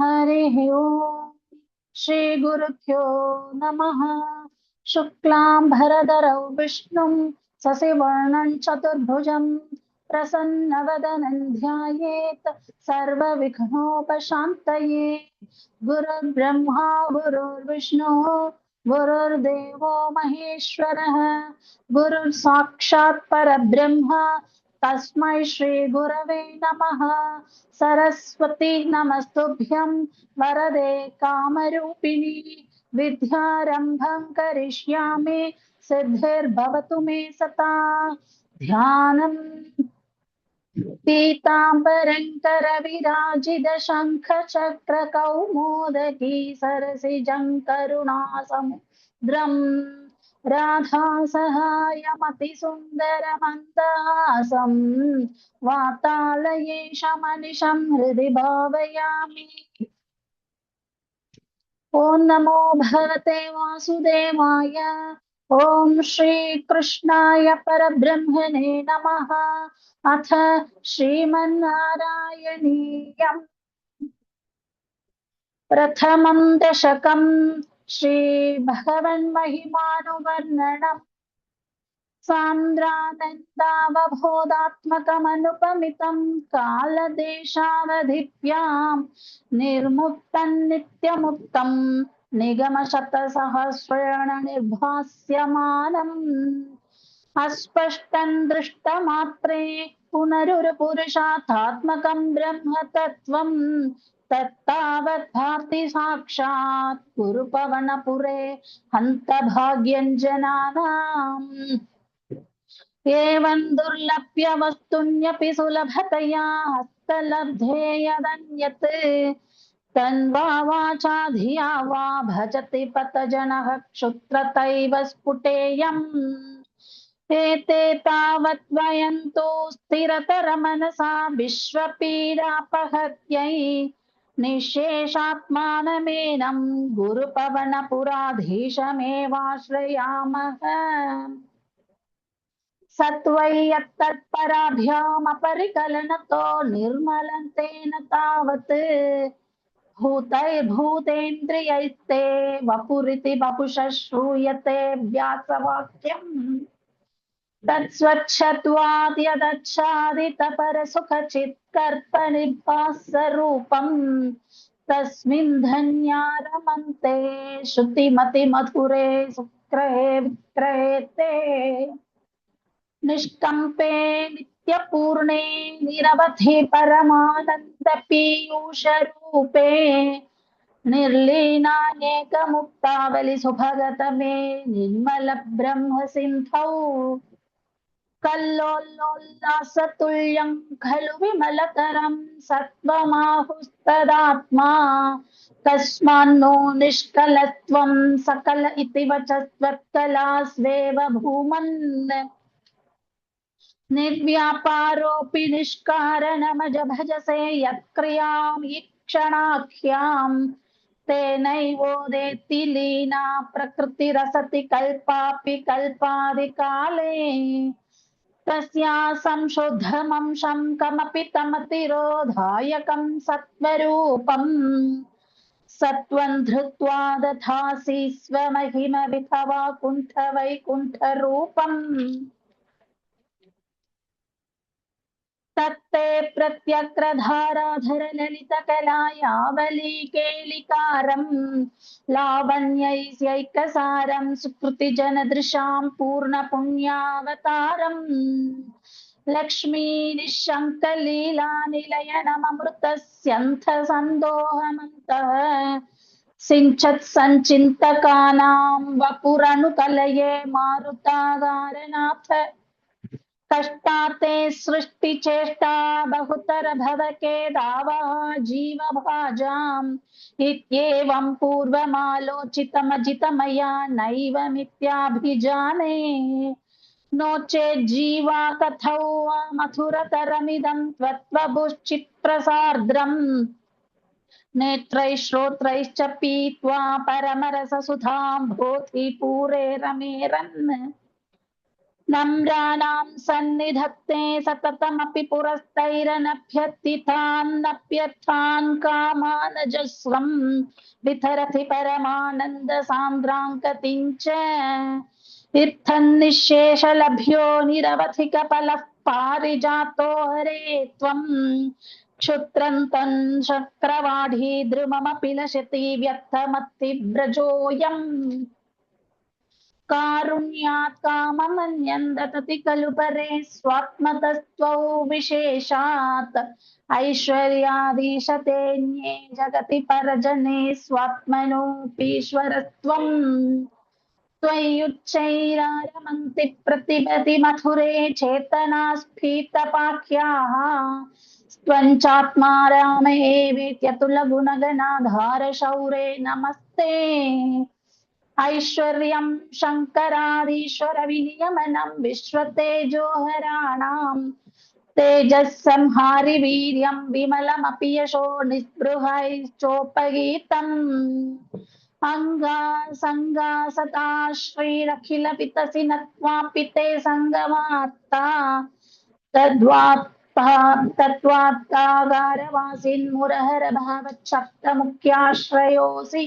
हरिः ओम् श्री गुरुभ्यो नमः। शुक्लांभरधरौ विष्णुं शशिवर्णं चतुर्भुजं प्रसन्नवदनं ध्यायेत् सर्वविघ्नोपशान्तये। गुरुर्ब्रह्मा गुरुर्विष्णुः गुरुर्देवो महेश्वरः गुरुः साक्षात् परब्रह्म तस्मै श्री गुरवे नमः। सरस्वती नमस्तुभ्यं वरदे कामरूपिणी विद्यारम्भं करिष्यामि सिद्धिर्भवतु मे सता। ध्यानं पीताम्बरं करविराजित शङ्खचक्रकौमोदकी सरसिजं करुणासमुद्रम् राधासहायमतिसुन्दरमन्दहासं वातालयेशमनिशं हृदि भावयामि। ॐ नमो भगवते वासुदेवाय। ॐ श्रीकृष्णाय परब्रह्मणे नमः। अथ श्रीमन्नारायणीयम् प्रथमं दशकं श्रीभगवन्महिमानुवर्णनम् सान्द्रानन्दावबोधात्मकमनुपमितं कालदेशावधिभ्यां निर्मुक्तं नित्यमुक्तं निगमशतसहस्रेण निर्भास्यमानम् अस्पष्टं दृष्टमात्रे पुनरुरुपुरुषार्थात्मकं ब्रह्म तत्त्वं तत्तावत् भाति साक्षात् कुरुपवनपुरे हन्तभाग्यञ्जनानाम्। एवं दुर्लभ्य वस्तुन्यपि सुलभतया हस्तलब्धे यदन्यत् तन्वा वाचा धिया वा भजति पतजनः क्षुत्रतैव स्फुटेयम्। एते तावत् वयन्तु स्थिरतरमनसा विश्वपीडापहत्यै निःशेषात्मानमेनं गुरुपवनपुराधीशमेवाश्रयामः। सत्वै यत्तत्पराभ्यामपरिकलनतो निर्मलं तेन तावत् भूतैर्भूतेन्द्रियैस्ते वपुरिति वपुषः श्रूयते व्यासवाक्यम्। तत्स्वच्छत्वात् यदच्छादितपरसुखचित्कर्पनिभासरूपम् तस्मिन् धन्या रमन्ते श्रुतिमतिमधुरे सुग्रहे विग्रहे ते। निष्कम्पे नित्यपूर्णे निरवधि परमानन्दपीयूषरूपे निर्लीनानेकमुक्तावलि सुभगतमे निर्मल ब्रह्म सिन्धौ कल्लोलोल्लासतुल्यं खलु विमलतरं सत्त्वमाहुस्तदात्मा तस्मान्नो निष्कलत्वं सकल इति वचस्त्वत्कलास्वेव भूमन्। निर्व्यापारोऽपि निष्कारणमज भजसे यत्क्रियां ईक्षणाख्यां तेनैवोदेति लीना प्रकृतिरसति कल्पापि कल्पादिकाले तस्या संशुद्धमंशं कमपि तमतिरोधायकं सत्त्वरूपम् सत्त्वं धृत्वा दधासि स्वमहिमविभवा कुण्ठवैकुण्ठरूपम्। तत्ते प्रत्यग्रधाराधर ललितकलायावलीकेलिकारं लावण्यैकसारं सुकृतिजनदृशां पूर्णपुण्यावतारम् लक्ष्मी निःशङ्कलीलानिलयनममृतस्यन्थसन्दोहमन्तः सिञ्चत् सञ्चिन्तकानां वपुरनुकलये मारुतागारनाथ। कष्टाते सृष्टिचेष्टा बहुतर भवके दावः जीवभाजाम् इत्येवं पूर्वमालोचितमजितमया नैवमित्याभिजाने नो चेत् जीवा कथौ मथुरतरमिदं त्वत्त्वबुश्चित्प्रसार्द्रम् नेत्रैः श्रोत्रैश्च पीत्वा परमरससुधां भूतिपूरे रमेरन्। नम्राणां सन्निधत्ते सततमपि पुरस्तैरनभ्यर्थितान् कामानजस्रम् वितरति परमानन्दसान्द्राङ्कतिं च इत्थं निःशेषलभ्यो निरवधिकफलः पारिजातो हरे त्वम् क्षुत्रन्तं शक्रवाढी द्रुममपि लशति व्यर्थमत्तिव्रजोऽयम् कारुण्यात् काममन्यन्दतति खलु परे स्वात्मतस्त्वौ विशेषात् ऐश्वर्याधीशतेऽन्ये जगति परजने स्वात्मनोऽपीश्वरत्वम् त्वय्युच्चैरारमन्ति प्रतिपदि मथुरे चेतना स्फीतपाख्याः त्वञ्चात्मा राम एवेत्यतुलगुणगणाधार शौरे नमस्ते ऐश्वर्यं शङ्कराधीश्वर विनियमनं विश्वतेजोहराणाम् तेजस्संहारि वीर्यं विमलमपि यशो निःस्पृहैश्चोपगीतम् अङ्गा सता श्रीरखिलपितसि नत्वापि ते सङ्गमार्ता तत्त्वात्कागारवासिन्मुरहर भावच्छप्तमुख्याश्रयोऽसि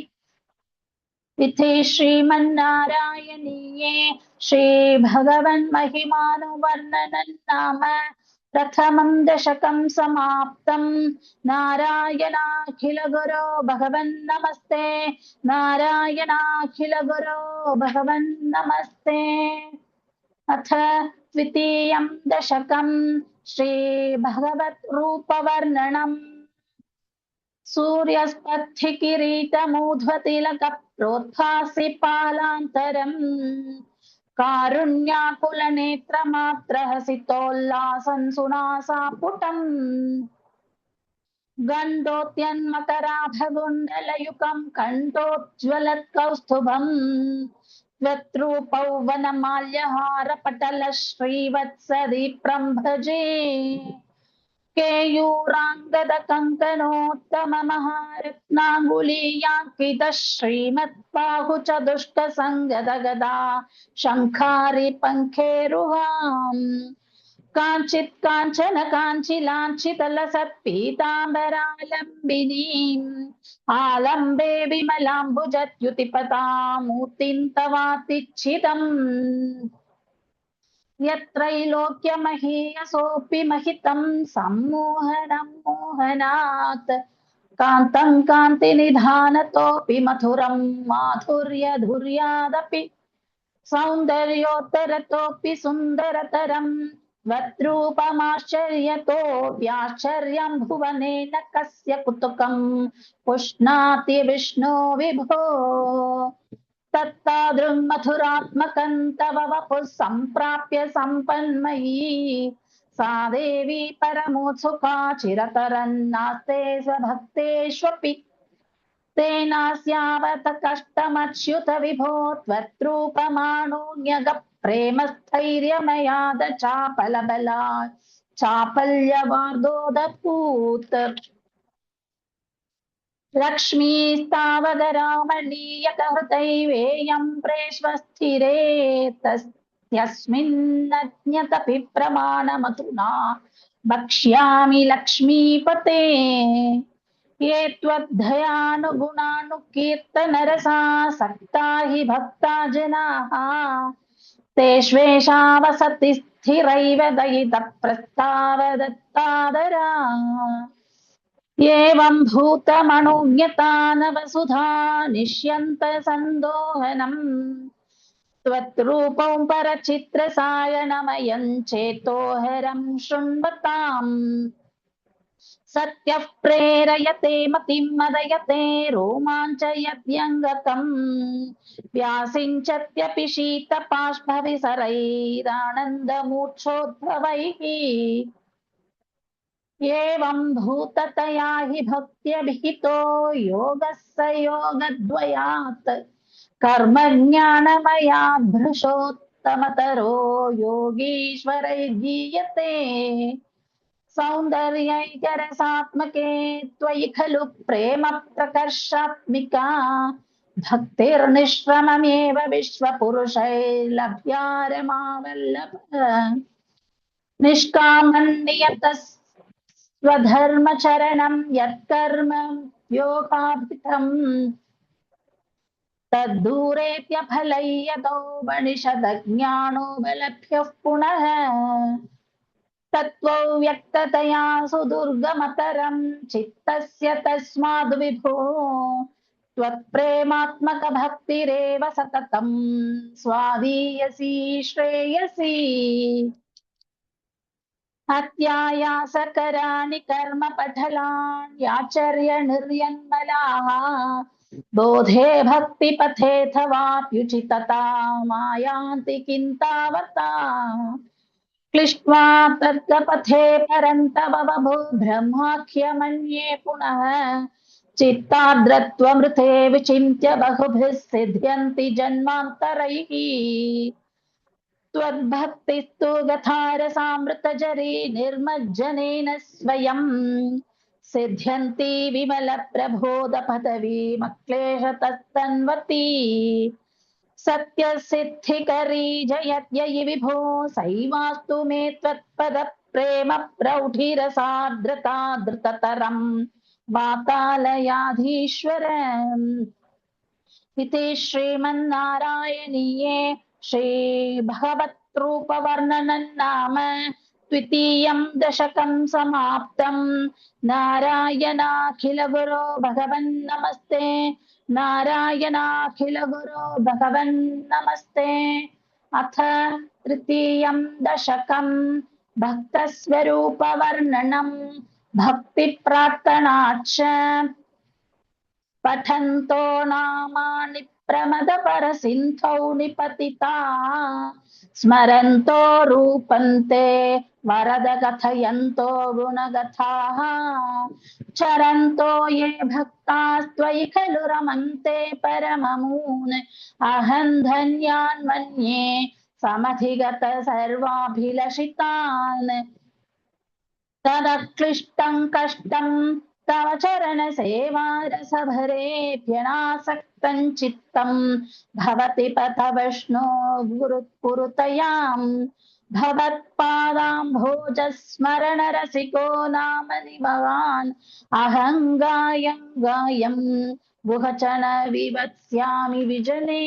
इति श्रीमन्नारायणीये श्रीभगवन्महिमानुवर्णनं नाम प्रथमं दशकं समाप्तम् नारायणाखिल गुरो भगवन्नमस्ते नारायणाखिल गुरो भगवन्नमस्ते अथ द्वितीयं दशकं श्रीभगवत् रूपवर्णनम् सूर्यस्पर्शिकिरीटमूध्वतिलकप्रोत्थासि पालान्तरम् कारुण्याकुलनेत्रमात्रहसितोल्लासं सुनासापुटम् गण्डोत्यन्मकराभगुण्डलयुगं कण्ठोज्ज्वलत्कौस्तुभम् त्वत्रूपौ वनमाल्यहारपटल श्रीवत्सदीप्रं भजे केयूराङ्गदकङ्कणोत्तममहारत्नाङ्गुलीयाङ्कितः श्रीमत्बाहु च दुष्टसङ्गदगदा शङ्खारि पङ्खेरुहाम् काञ्चित् काञ्चन काञ्चिलाञ्छितलसत्पीताम्बरालम्बिनीम् आलम्बे विमलाम्बुजद्युतिपदामूर्तिं तवातिच्छिदम् यत्रैलोक्यमहीयसोऽपि महितं सम्मोहनं मोहनात् कान्तं कान्तिनिधानतोऽपि मधुरं माधुर्यधुर्यादपि सौन्दर्योत्तरतोऽपि सुन्दरतरं त्वद्रूपमाश्चर्यतोऽप्याश्चर्यं भुवनेन कस्य कुतुकं पुष्णाति विष्णो विभो तत्तादृङ्मधुरात्मकं तव वपुः सम्प्राप्य सम्पन्मयी सा देवी परमोत्सुका चिरतरन्नास्ते स्वभक्तेष्वपि तेनास्यावत कष्टमच्युत विभो त्वत्रूपमाणोऽन्यग प्रेमस्थैर्यमयाद चापलबला चापल्यवार्दोदपूत् लक्ष्मीस्तावगरामणीयकहृतैवेयं प्रेष्वस्थिरे तस्मिन्नज्ञतपि प्रमाणमधुना वक्ष्यामि लक्ष्मीपते ये त्वद्धयानुगुणानुकीर्तनरसा सक्ता हि भक्ता जनाः तेष्वेषा वसति स्थिरैव दयितः प्रस्तावदत्तादरा एवं भूतमनुज्ञतानवसुधा निष्यन्त सन्दोहनम् त्वत्रूपं परचित्रसायनमयं चेतोहरं शृण्वताम् सत्यः प्रेरयते मतिं मदयते रोमाञ्चयत्यङ्गतम् व्यासिञ्चत्यपि शीतपाश्भविसरैरानन्दमूर्च्छोद्भवैः एवं भूततया हि भक्त्यभिहितो योगः स योगद्वयात् कर्मज्ञानमयात् भृशोत्तमतरो योगीश्वरैर्गीयते सौन्दर्यैकरसात्मके त्वयि खलु प्रेम प्रकर्षात्मिका भक्तिर्निष्क्रममेव विश्वपुरुषैर्लभ्या निष्कामन्नियतः स्वधर्मचरणं यत्कर्म योगाभितम् तद्दूरेत्यफलै यतोपनिषदज्ञानोपलभ्यः पुनः तत्त्वव्यक्ततया सुदुर्गमतरं चित्तस्य तस्माद् विभो त्वत्प्रेमात्मकभक्तिरेव सततं स्वादीयसी श्रेयसी अत्यायासकराणि कर्मपठलान्याचर्य निर्यन्मलाः बोधे भक्तिपथेऽथवाप्युचितता मायान्ति किन्तावता क्लिष्ट्वा तर्कपथे परन्तव बभो ब्रह्माख्यमन्ये पुनः चित्तार्द्रत्वमृते विचिन्त्य बहुभिः सिद्ध्यन्ति जन्मान्तरैः त्वद्भक्तिस्तु गथारसामृतजरी निर्मज्जनेन स्वयं सिद्ध्यन्ति विमलप्रबोधपदवीमक्लेशतस्तन्वती सत्यसिद्धिकरी जयत्ययि विभो सैवास्तु मे त्वत्पदप्रेम प्रौढिरसार्द्रता धृततरं वातालयाधीश्वर इति श्रीमन्नारायणीये श्रीभगवद्रूपवर्णनं नाम द्वितीयं दशकं समाप्तं। नारायणाखिलगुरो भगवन्नमस्ते, नारायणाखिलगुरो भगवन्नमस्ते। अथ तृतीयं दशकं भक्तस्वरूपवर्णनं भक्तिप्रार्थनाच्च पठन्तो नामानि प्रमदपरसिन्धौ निपतिता स्मरन्तो रूपन्ते वरद कथयन्तो गुणगथाः चरन्तो ये भक्तास्त्वयि खलु रमन्ते परममून् अहं धन्यान् मन्ये समधिगत सर्वाभिलषितान् तदक्लिष्टं कष्टं तव चरणसेवारसभरेभ्यनासक्तं चित्तं भवति पथ वैष्णो गुरुत्पुरुतयां भवत्पादाम्भोजस्मरणरसिको नाम भवान् अहं गायं गुहचन विवत्स्यामि विजने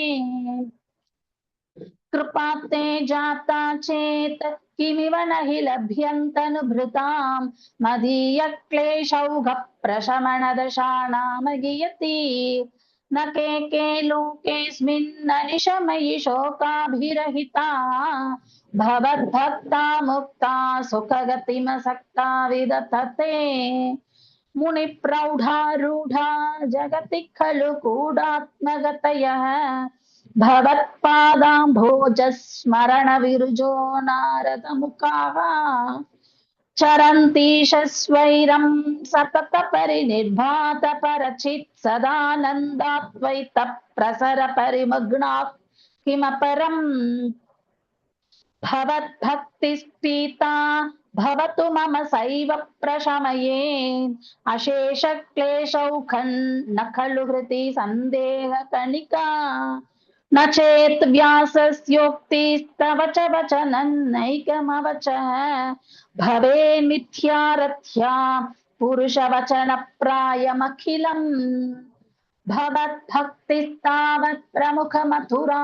कृपाते जाता चेत किमिव न हि लभ्यन्तनुभृतां मदीयक्लेशौघ प्रशमनदशानामगियति न के लोकेऽस्मिन्न निशमयि शोकाभिरहिता भवद्भक्ता मुक्ता सुखगतिमसक्ता विदधते मुनिप्रौढारूढा जगति खलु कूडात्मगतयः भवत्पादाम्भोजस्मरणविरुजो नारदमुखाः चरन्तीश स्वैरं सततपरिनिर्भातपरचित् सदानन्दात्वैतप्रसरपरिमग्नात् किमपरम् भवद्भक्तिस्पीता भवतु मम सैव प्रशमये अशेषक्लेशौखं न खलु हृति सन्देहकणिका न चेत् व्यासस्योक्तिस्तव च वचनन्नैकमवचः भवे मिथ्यारथ्या पुरुषवचनप्रायमखिलम् भवद्भक्तिस्तावत् प्रमुखमथुरा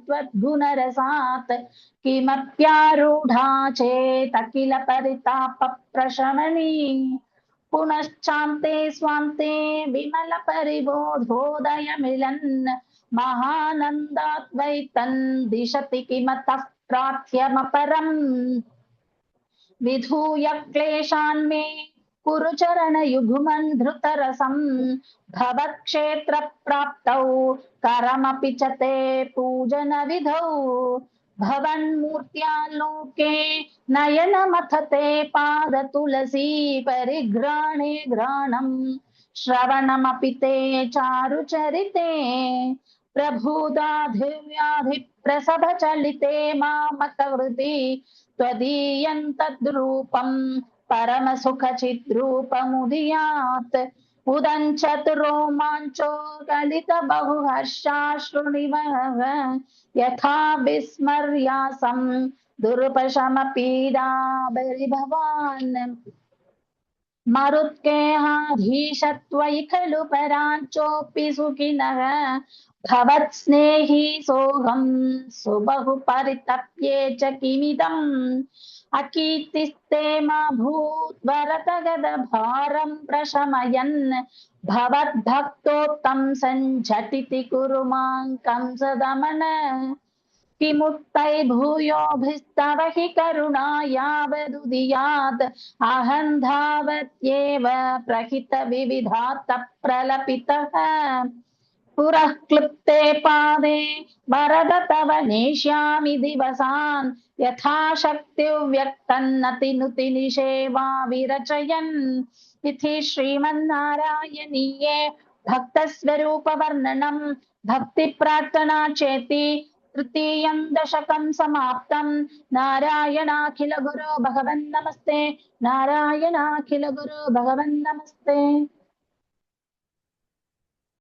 त्वद्गुणरसात् किमप्यारूढा चेदखिल परितापप्रशमनी पुनश्चान्ते स्वान्ते विमलपरिबोधोदयमिलन् महानन्दात् वै तन्दिशति किमतः प्रार्थ्यमपरम् विधूय क्लेशान् मे कुरु चरणयुग्मन् धृतरसं भवत्क्षेत्रप्राप्तौ करमपि च ते पूजनविधौ भवन्मूर्त्यालोके नयनमथ ते पादतुलसी परिघ्राणे घ्राणं श्रवणमपि ते चारुचरिते प्रभुदाधिव्याधिप्रसभचलिते मामकहृदि त्वदीयं तद्रूपं परमसुखचिद्रूपमुदीयात् उदञ्चतुरोमाञ्चो गलितबहुहर्षाश्रुनिवः यथा विस्मर्यासं दुर्पशमपीडाबरिभवान् मरुत्केहाधीशत्वयि खलु पराञ्चोऽपि सुखिनः भवत्स्नेही सोऽहं सुबहु परितप्ये च किमिदम् अकीर्तिस्ते मा भूद्वरतगदभारं प्रशमयन् भवद्भक्तोत्तं सञ्झटिति कुरु मां कंसदमन किमुक्तैर्भूयोभिस्तव हि करुणा यावदुदीयात् अहं धावत्येव प्रहितविविधात् प्रलपितः पुरः क्लृप्ते पादे वरद तव नेष्यामि दिवसान् यथाशक्तिव्यक्तन्नतिनुति निषेवा विरचयन् इति श्रीमन्नारायणीये भक्तस्वरूपवर्णनं भक्तिप्रार्थना चेति तृतीयं दशकं समाप्तं। नारायणाखिल गुरो भगवन् नमस्ते। नारायणाखिल गुरो भगवन् नमस्ते।